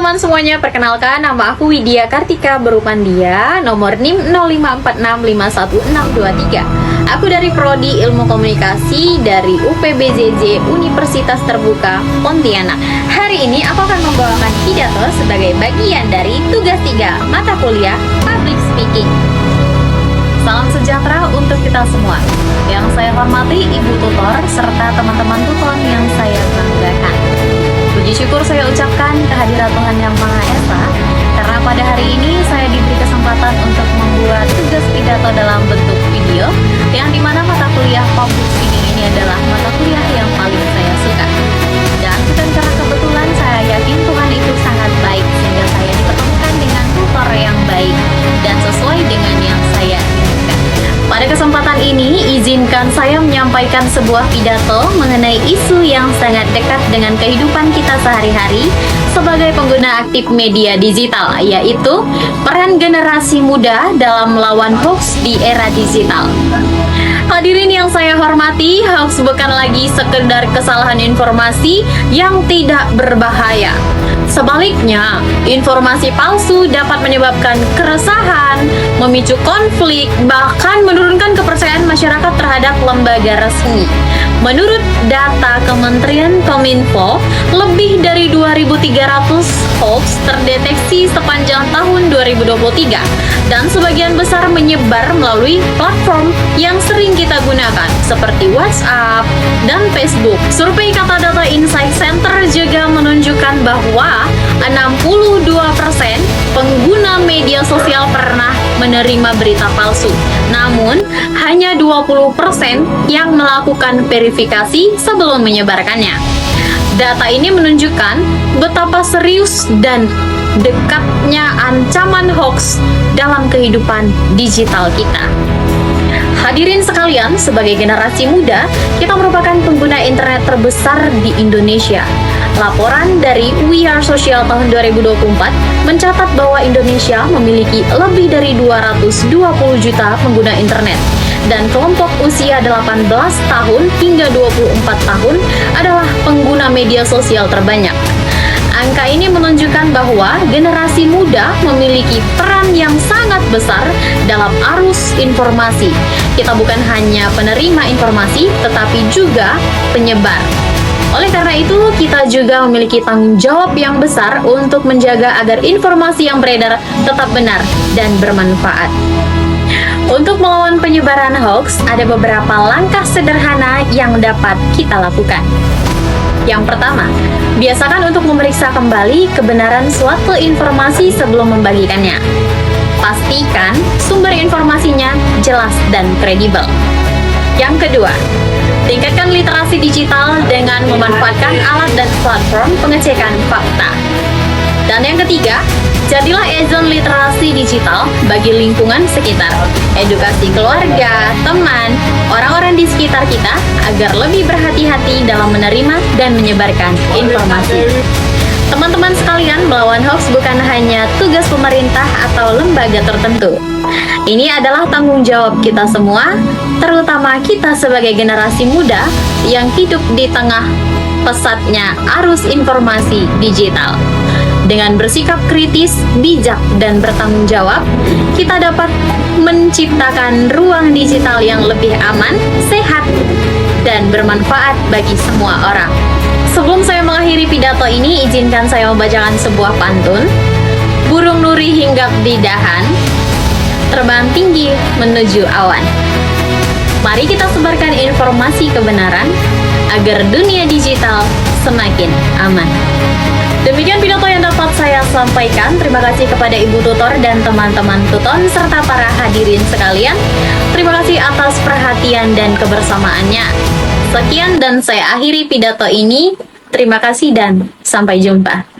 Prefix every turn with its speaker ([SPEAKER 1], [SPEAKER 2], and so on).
[SPEAKER 1] teman-teman semuanya, perkenalkan nama aku Widya Kartika Berupandia, nomor NIM 0546516623. Aku dari Prodi Ilmu Komunikasi dari UPBJJ Universitas Terbuka Pontianak. Hari ini aku akan membawakan pidato sebagai bagian dari tugas 3 mata kuliah Public Speaking. Salam sejahtera untuk kita semua. Yang saya hormati Ibu Tutor serta teman-teman tutor yang saya banggakan. Puji syukur saya ucapkan kehadirat Tuhan Yang Maha Esa, karena pada hari ini saya diberi kesempatan untuk membuat tugas pidato dalam bentuk video, yang dimana mata kuliah Public Speaking ini adalah mata kuliah yang paling saya suka. Dan bukan karena kebetulan, saya yakin Tuhan itu sangat baik sehingga saya dipertemukan dengan tutor yang baik dan sesuai dengan yang saya inginkan. Pada kesempatan ini, izinkan saya menyampaikan sebuah pidato mengenai isu yang sangat dekat dengan kehidupan kita sehari-hari sebagai pengguna aktif media digital, yaitu peran generasi muda dalam melawan hoax di era digital. Hadirin yang saya hormati, hoax bukan lagi sekedar kesalahan informasi yang tidak berbahaya. Sebaliknya, informasi palsu dapat menyebabkan keresahan, memicu konflik, bahkan menurunkan kepercayaan masyarakat terhadap lembaga resmi. Menurut data Kementerian Kominfo, lebih dari 2.300 hoax terdeteksi sepanjang tahun 2023 dan sebagian besar menyebar melalui platform yang sering kita gunakan seperti WhatsApp dan Facebook. Survei Kata Data Insight Center juga menunjukkan bahwa 62% pengguna media sosial pernah menerima berita palsu. Namun, hanya 20% yang melakukan verifikasi sebelum menyebarkannya. Data ini menunjukkan betapa serius dan dekatnya ancaman hoax dalam kehidupan digital kita. Hadirin sekalian, sebagai generasi muda, kita merupakan pengguna internet terbesar di Indonesia. Laporan dari We Are Social tahun 2024 mencatat bahwa Indonesia memiliki lebih dari 220 juta pengguna internet, dan kelompok usia 18 tahun hingga 24 tahun adalah pengguna media sosial terbanyak. Angka ini menunjukkan bahwa generasi muda memiliki peran yang sangat besar dalam arus informasi. Kita bukan hanya penerima informasi, tetapi juga penyebar. Oleh karena itu, kita juga memiliki tanggung jawab yang besar untuk menjaga agar informasi yang beredar tetap benar dan bermanfaat. Untuk melawan penyebaran hoax, ada beberapa langkah sederhana yang dapat kita lakukan. Yang pertama, biasakan untuk memeriksa kembali kebenaran suatu informasi sebelum membagikannya. Pastikan sumber informasinya jelas dan kredibel. Yang kedua, tingkatkan literasi digital dengan memanfaatkan alat dan platform pengecekan fakta. Dan yang ketiga, jadilah agen literasi digital bagi lingkungan sekitar, edukasi keluarga, teman, orang-orang di sekitar kita agar lebih berhati-hati dalam menerima dan menyebarkan informasi. Teman-teman sekalian, melawan hoax bukan hanya tugas pemerintah atau lembaga tertentu. Ini adalah tanggung jawab kita semua, terutama kita sebagai generasi muda yang hidup di tengah pesatnya arus informasi digital. Dengan bersikap kritis, bijak, dan bertanggung jawab, kita dapat menciptakan ruang digital yang lebih aman, sehat, dan bermanfaat bagi semua orang. Sebelum saya mengakhiri pidato ini, izinkan saya membacakan sebuah pantun. Burung nuri hinggap di dahan, terbang tinggi menuju awan. Mari kita sebarkan informasi kebenaran agar dunia digital semakin aman. Demikian pidato yang dapat saya sampaikan. Terima kasih kepada Ibu Tutor dan teman-teman tuton serta para hadirin sekalian. Terima kasih atas perhatian dan kebersamaannya. Sekian dan saya akhiri pidato ini. Terima kasih dan sampai jumpa.